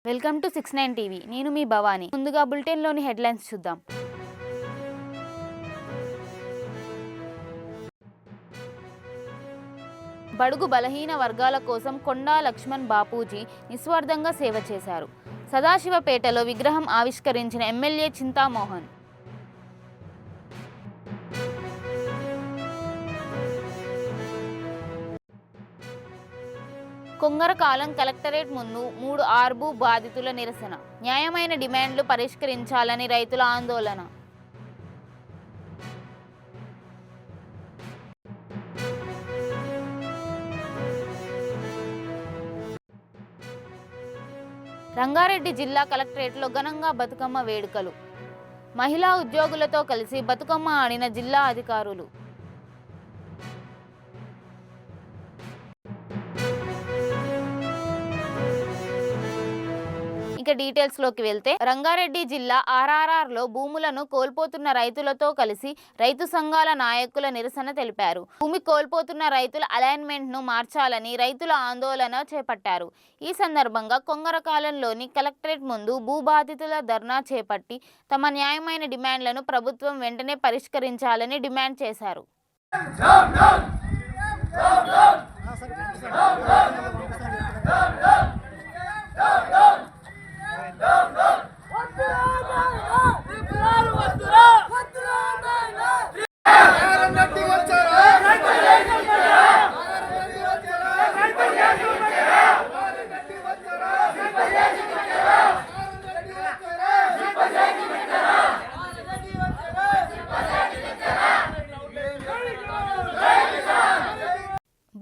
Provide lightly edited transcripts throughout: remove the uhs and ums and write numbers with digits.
Welcome to 69 TV. నేను మీ భవాని. ముందుగా బులెటిన్లోని headlines చూద్దాం. బడుగు బలహీన వర్గాల కోసం కొండా లక్ష్మణ్ బాపూజీ నిస్వార్థంగా సేవ చేశారు. సదాశివపేటలో విగ్రహం ఆవిష్కరించిన ఎమ్మెల్యే చింతామోహన్. కొంగరకాలం కలెక్టరేట్ ముందు 3 ఆర్బు బాధితుల నిరసన. న్యాయమైన డిమాండ్లు పరిష్కరించాలని రైతుల ఆందోళన. రంగారెడ్డి జిల్లా కలెక్టరేట్లో ఘనంగా బతుకమ్మ వేడుకలు. మహిళా ఉద్యోగులతో కలిసి బతుకమ్మ ఆడిన జిల్లా అధికారులు. డీటెయిల్స్లోకి వెళ్తే రంగారెడ్డి జిల్లా ఆర్ఆర్ఆర్లో భూములను కోల్పోతున్న రైతులతో కలిసి రైతు సంఘాల నాయకుల నిరసన తెలిపారు. భూమి కోల్పోతున్న రైతుల అలైన్మెంట్ను మార్చాలని రైతుల ఆందోళన చేపట్టారు. ఈ సందర్భంగా కొంగరకాలంలోని కలెక్టరేట్ ముందు భూబాధితుల ధర్నా చేపట్టి తమ న్యాయమైన డిమాండ్లను ప్రభుత్వం వెంటనే పరిష్కరించాలని డిమాండ్ చేశారు.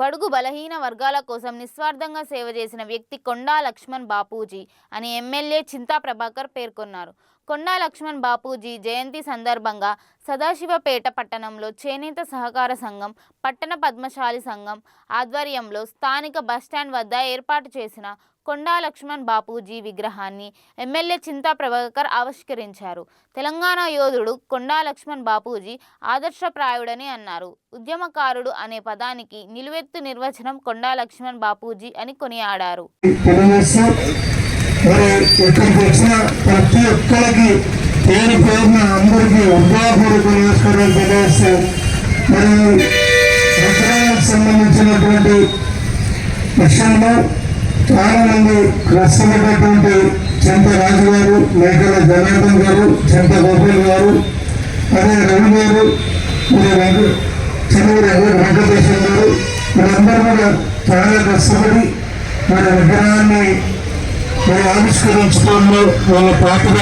బడుగు బలహీన వర్గాల కోసం నిస్వార్థంగా సేవ చేసిన వ్యక్తి కొండా లక్ష్మణ్ బాపూజీ అని ఎమ్మెల్యే చింతా ప్రభాకర్ పేర్కొన్నారు. కొండా లక్ష్మణ్ బాపూజీ జయంతి సందర్భంగా సదాశివపేట పట్టణంలో చేనేత సహకార సంఘం, పట్టణ పద్మశాలి సంఘం ఆధ్వర్యంలో స్థానిక బస్టాండ్ వద్ద ఏర్పాటు చేసిన కొండా లక్ష్మణ్ బాపూజీ విగ్రహాన్ని ఎమ్మెల్యే చింతా ప్రభాకర్ ఆవిష్కరించారు. తెలంగాణ యోధుడు కొండా లక్ష్మణ్ బాపూజీ ఆదర్శప్రాయుడని అన్నారు. ఉద్యమకారుడు అనే పదానికి నిలువెత్తు నిర్వచనం కొండా లక్ష్మణ్ బాపూజీ అని కొనియాడారు. చాలా మంది కష్టపడ్డటువంటి చెంత రాజు గారు, మేకల జనార్దన్ గారు, చెంత గోపాల్ గారు, అదే రవి గారు, చెన్నూరు వెంకటేశ్వర గారు, వీళ్ళందరూ కూడా చాలా కష్టపడి మన విగ్రహాన్ని ఆవిష్కరించుకోవడంలో వాళ్ళ పాత్ర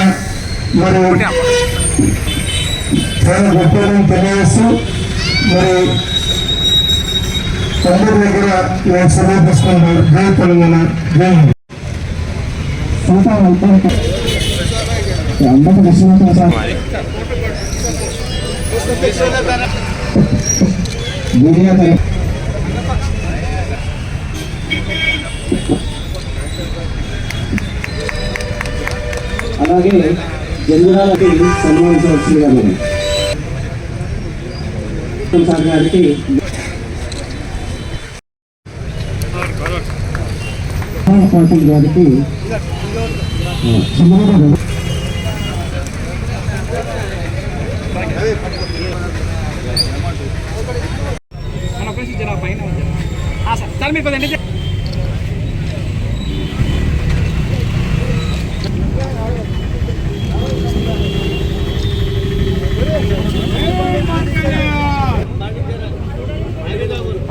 చాలా గొప్పని తెలియజేస్తూ అందరి దగ్గర నేను సమర్పిస్తున్నాను. జై తెలంగాణ, జై అలాగే జంజరాలకి సన్మానించవలసిందిగా గారికి పాటిల్ గారికి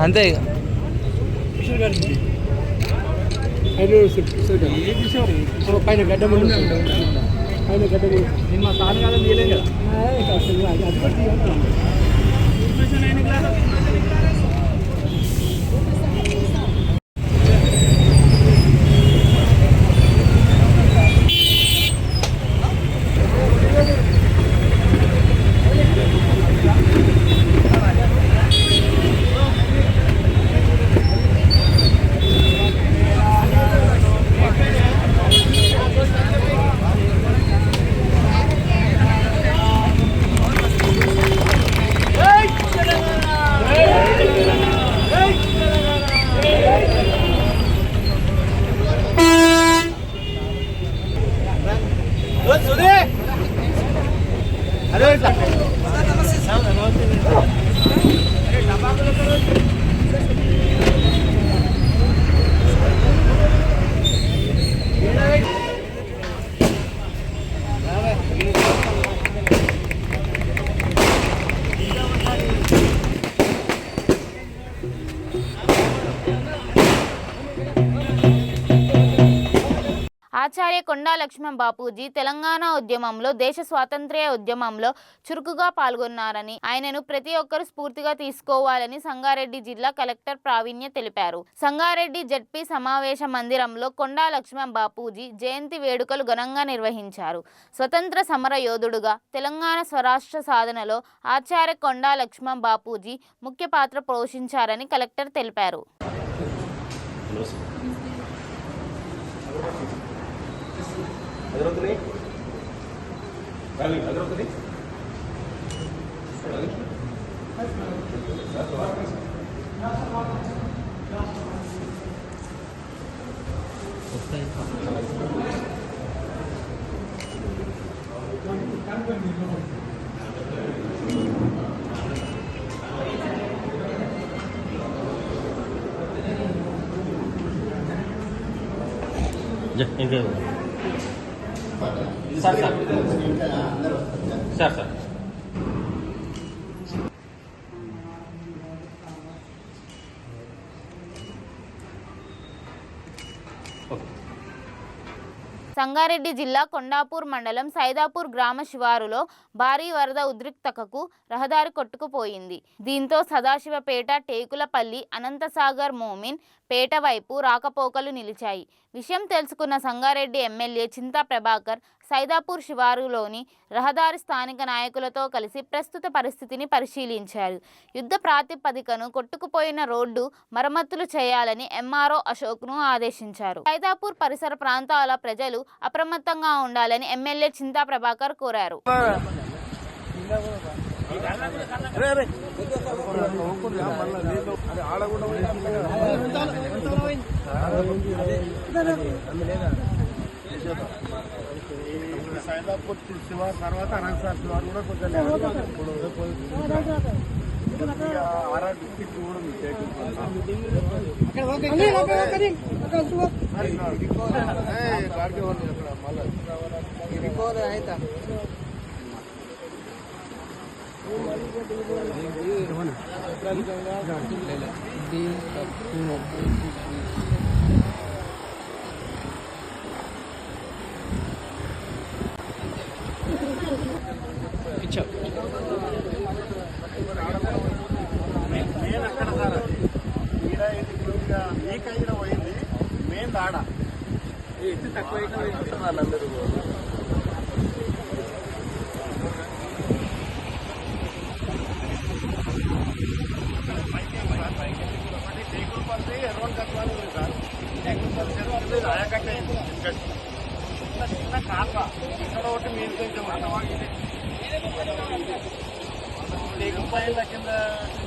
అంతే పైన గడ్డ ముందు పైన గడ్డ ముందు మా తాను తీయలేదు కదా. ఆచార్య కొండా లక్ష్మణ్ బాపూజీ తెలంగాణ ఉద్యమంలో, దేశ స్వాతంత్ర్య ఉద్యమంలో చురుకుగా పాల్గొన్నారని, ఆయనను ప్రతి ఒక్కరూ స్ఫూర్తిగా తీసుకోవాలని సంగారెడ్డి జిల్లా కలెక్టర్ ప్రావీణ్య తెలిపారు. సంగారెడ్డి జడ్పీ సమావేశ మందిరంలో కొండా లక్ష్మణ్ బాపూజీ జయంతి వేడుకలు ఘనంగా నిర్వహించారు. స్వతంత్ర సమర యోధుడుగా తెలంగాణ స్వరాష్ట్ర సాధనలో ఆచార్య కొండా లక్ష్మణ్ బాపూజీ ముఖ్య పాత్ర పోషించారని కలెక్టర్ తెలిపారు. సార్ సంగారెడ్డి జిల్లా కొండాపూర్ మండలం సైదాపూర్ గ్రామ శివారులో భారీ వరద ఉద్రిక్తతకు రహదారి కొట్టుకుపోయింది. దీంతో సదాశివపేట, టేకులపల్లి, అనంతసాగర్, మోమిన్ పేట వైపు రాకపోకలు నిలిచాయి. విషయం తెలుసుకున్న సంగారెడ్డి ఎమ్మెల్యే చింతా ప్రభాకర్ సైదాపూర్ శివారులోని రహదారి స్థానిక నాయకులతో కలిసి ప్రస్తుత పరిస్థితిని పరిశీలించారు. యుద్ధ ప్రాతిపదికను కొట్టుకుపోయిన రోడ్డు మరమ్మతులు చేయాలని ఎంఆర్ఓ అశోక్ను ఆదేశించారు. సైదాపూర్ పరిసర ప్రాంతాల ప్రజలు అప్రమత్తంగా ఉండాలని ఎమ్మెల్యే చింతా ప్రభాకర్ కోరారు. సైదాపూర్ శివారు తర్వాత అనంతసాగర్ శివారు కూడా కొంచెం ఆర్ఆర్ డిస్ట్రిక్ట్ కూడా మెయిన్ అక్కడ సార్ ఈడ వీక్ అయిన పోయింది. మెయిన్ దాడ ఎత్తి తక్కువ వాళ్ళందరూ టేకులపల్లి ఎర్రవన్ కట్టాలి ఉంది సార్. టేకులపల్లి చెరువు రాయకట్ట చిన్న కాల్వ ఇక్కడ ఒకటి మీరు కొంచెం టేకులపల్లి కింద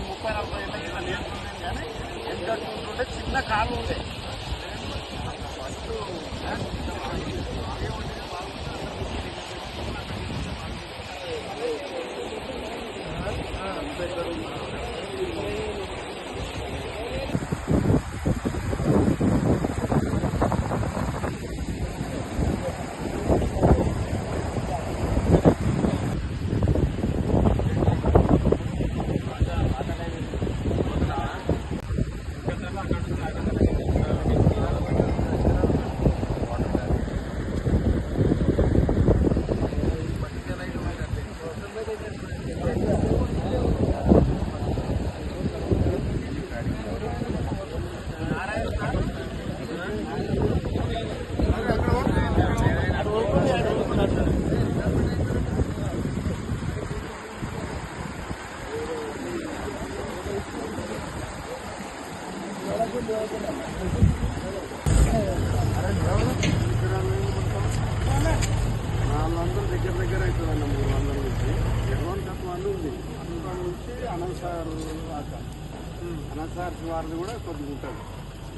30-40 ఏళ్ళ కింద నేర్చుకుంటాం కానీ ఎంత చూస్తుంటే చిన్న కాలువ ఉండే వాళ్ళందరూ దగ్గర అవుతుందన్న 300 నుంచి ఎర్రవన్ కట్టు ఉంది. అందులో నుంచి అనంతసాగర్ శివారుది కూడా కొద్దిగా ఉంటుంది.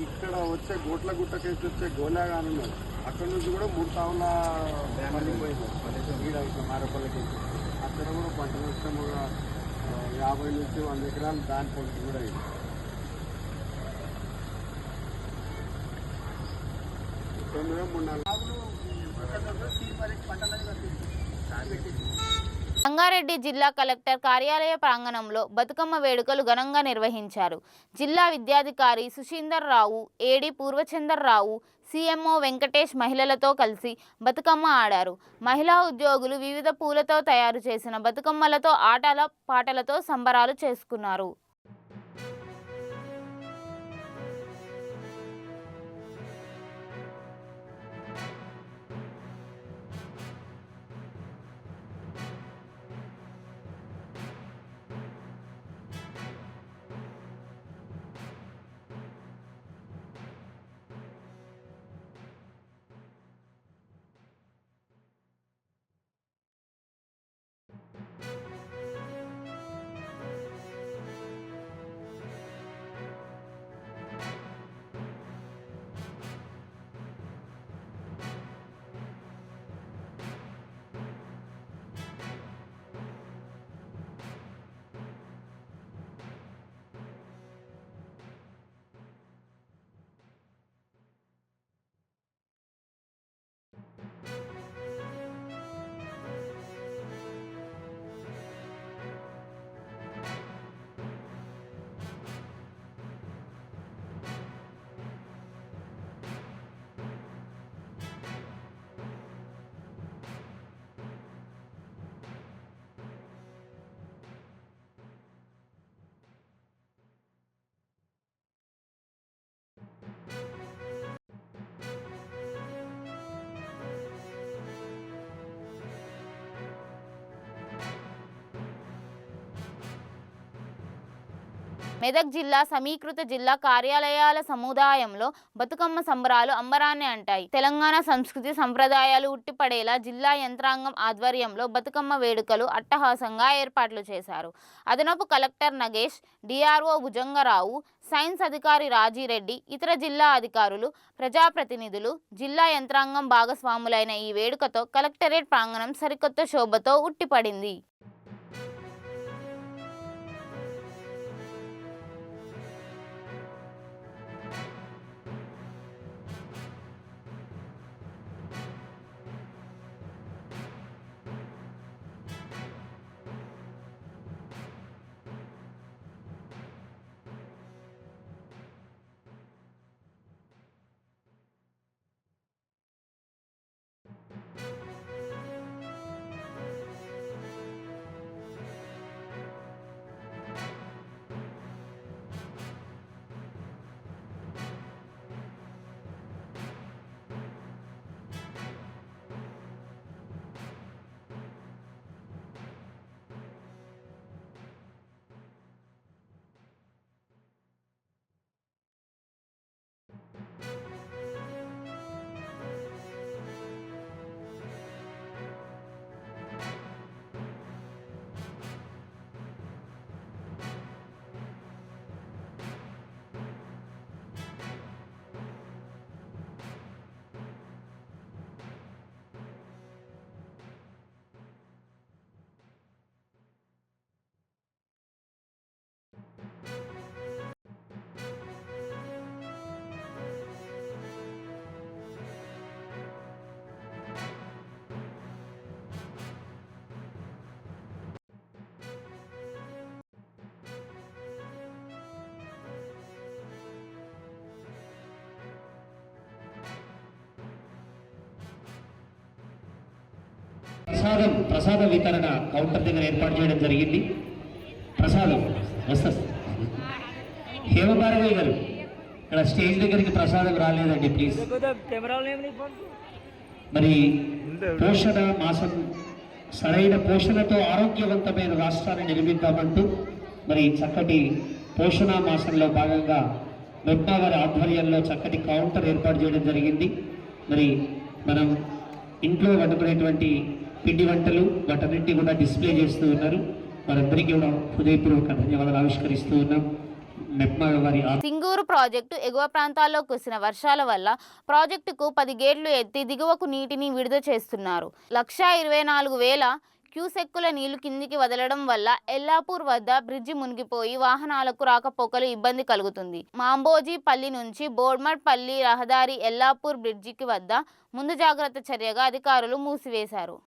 ఇక్కడ వచ్చే గోట్ల గుట్టకేసి వచ్చే గోలాగాని ఉన్నది. అక్కడ నుంచి కూడా 3 తావుల మళ్ళీ పోయింది. ఈడ ఇట్లా మారపల్లికి అక్కడ కూడా పంట నష్టముగా 50 నుంచి 100 ఎకరాలు దాని పొలికి కూడా అయింది. పంటలది రంగారెడ్డి జిల్లా కలెక్టర్ కార్యాలయ ప్రాంగణంలో బతుకమ్మ వేడుకలు ఘనంగా నిర్వహించారు. జిల్లా విద్యాధికారి సుశీందర్ రావు, ఏడీ పూర్వచందర్ రావు, సీఎంఓ వెంకటేష్ మహిళలతో కలిసి బతుకమ్మ ఆడారు. మహిళా ఉద్యోగులు వివిధ పూలతో తయారు చేసిన బతుకమ్మలతో ఆటల పాటలతో సంబరాలు చేసుకున్నారు. మెదక్ జిల్లా సమీకృత జిల్లా కార్యాలయాల సముదాయంలో బతుకమ్మ సంబరాలు అంబరాన్ని అంటాయి. తెలంగాణ సంస్కృతి సంప్రదాయాలు ఉట్టిపడేలా జిల్లా యంత్రాంగం ఆధ్వర్యంలో బతుకమ్మ వేడుకలు అట్టహాసంగా ఏర్పాట్లు చేశారు. అదనపు collector Nagesh, DRO Bhujanga Rao, science అధికారి రాజిరెడ్డి, ఇతర జిల్లా అధికారులు, ప్రజాప్రతినిధులు, జిల్లా యంత్రాంగం భాగస్వాములైన ఈ వేడుకతో కలెక్టరేట్ ప్రాంగణం సరికొత్త శోభతో ఉట్టిపడింది. ప్రసాద వితరణ కౌంటర్ దగ్గర ఏర్పాటు చేయడం జరిగింది. ప్రసాదం వస్తా హేమభారవి గారు ఇక్కడ స్టేజ్ దగ్గరికి ప్రసాదం రాలేదండి, ప్లీజ్. మరి పోషణ మాసం, సరైన పోషణతో ఆరోగ్యవంతమైన రాష్ట్రాన్ని నిర్మిద్దామంటూ మరి చక్కటి పోషణ మాసంలో భాగంగా మెప్మా గారి ఆధ్వర్యంలో చక్కటి కౌంటర్ ఏర్పాటు చేయడం జరిగింది. మరి మనం ఇంట్లో వండుకునేటువంటి పిండి వంటలు వాటన్నింటినీ కూడా డిస్ప్లే చేస్తూ ఉన్నారు. వారందరికీ కూడా హృదయపూర్వక ధన్యవాదాలు ఆవిష్కరిస్తూ ఉన్నాం. సింగూరు ప్రాజెక్టు ఎగువ ప్రాంతాల్లో కురిసిన వర్షాల వల్ల ప్రాజెక్టుకు 10 గేట్లు ఎత్తి దిగువకు నీటిని విడుదల చేస్తున్నారు. 1,24,000 క్యూసెక్కుల నీళ్లు కిందికి వదలడం వల్ల ఎల్లాపూర్ వద్ద బ్రిడ్జి మునిగిపోయి వాహనాలకు రాకపోకలు ఇబ్బంది కలుగుతుంది. మాంబోజీపల్లి నుంచి బోడ్మట్పల్లి రహదారి ఎల్లాపూర్ బ్రిడ్జికి వద్ద ముందు జాగ్రత్త చర్యగా అధికారులు మూసివేశారు.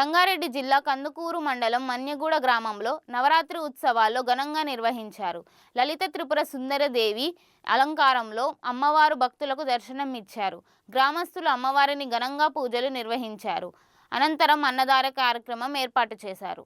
రంగారెడ్డి జిల్లా కందుకూరు మండలం మన్యగూడ గ్రామంలో నవరాత్రి ఉత్సవాల్లో ఘనంగా నిర్వహించారు. లలిత త్రిపుర సుందరదేవి అలంకారంలో అమ్మవారు భక్తులకు దర్శనం ఇచ్చారు. గ్రామస్తులు అమ్మవారిని ఘనంగా పూజలు నిర్వహించారు. అనంతరం అన్నదాన కార్యక్రమం ఏర్పాటు చేశారు.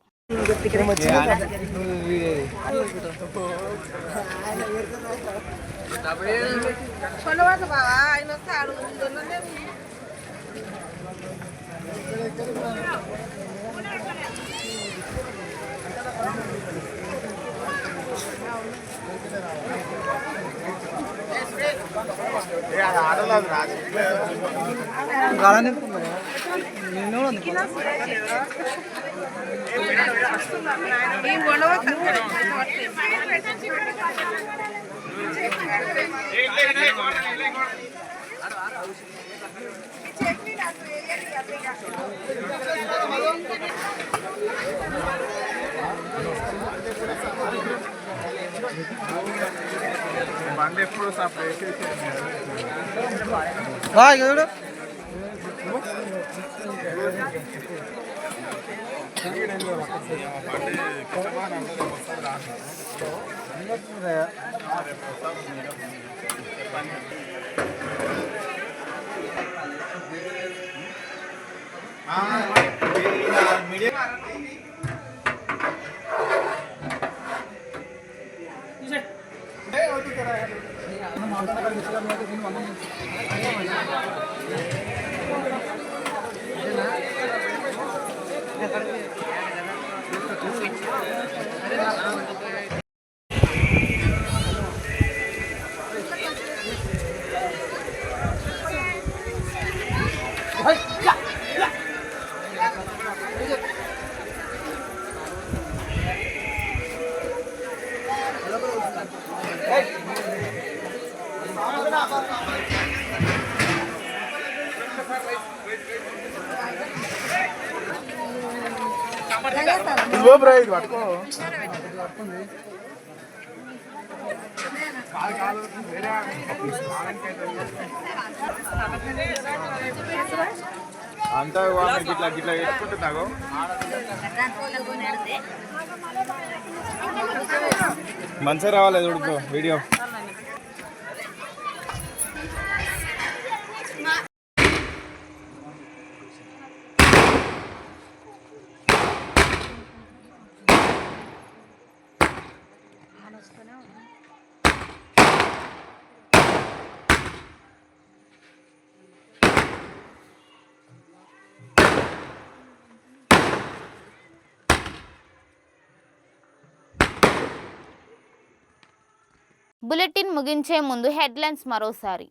అంతా గిట్లా గిట్లా వేసుకుంటున్నాగో మంచిగా రావాలి చూడు వీడియో. బులెటిన్ ముగించే ముందు హెడ్లైన్స్ మరోసారి.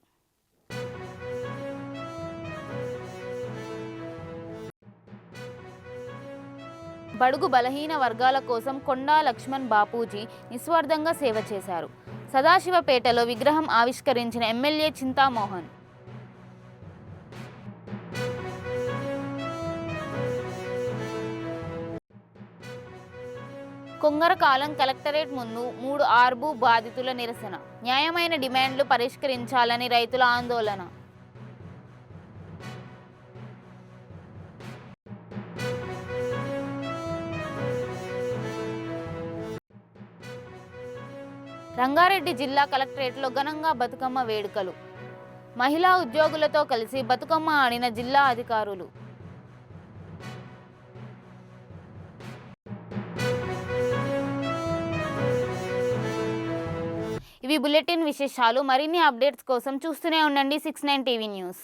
బడుగు బలహీన వర్గాల కోసం కొండా లక్ష్మణ్ బాపూజీ నిస్వార్థంగా సేవ చేశారు. సదాశివపేటలో విగ్రహం ఆవిష్కరించిన ఎమ్మెల్యే చింతామోహన్. కొంగరకాలం కలెక్టరేట్ ముందు 3 ఆర్బు బాధితుల నిరసన. న్యాయమైన డిమాండ్లు పరిష్కరించాలని రైతుల ఆందోళన. రంగారెడ్డి జిల్లా కలెక్టరేట్లో ఘనంగా బతుకమ్మ వేడుకలు. మహిళా ఉద్యోగులతో కలిసి బతుకమ్మ ఆడిన జిల్లా అధికారులు. ఇవి బులెటిన్ విశేషాలు. మరిన్ని అప్డేట్స్ కోసం చూస్తూనే ఉండండి 69 టీవీ న్యూస్.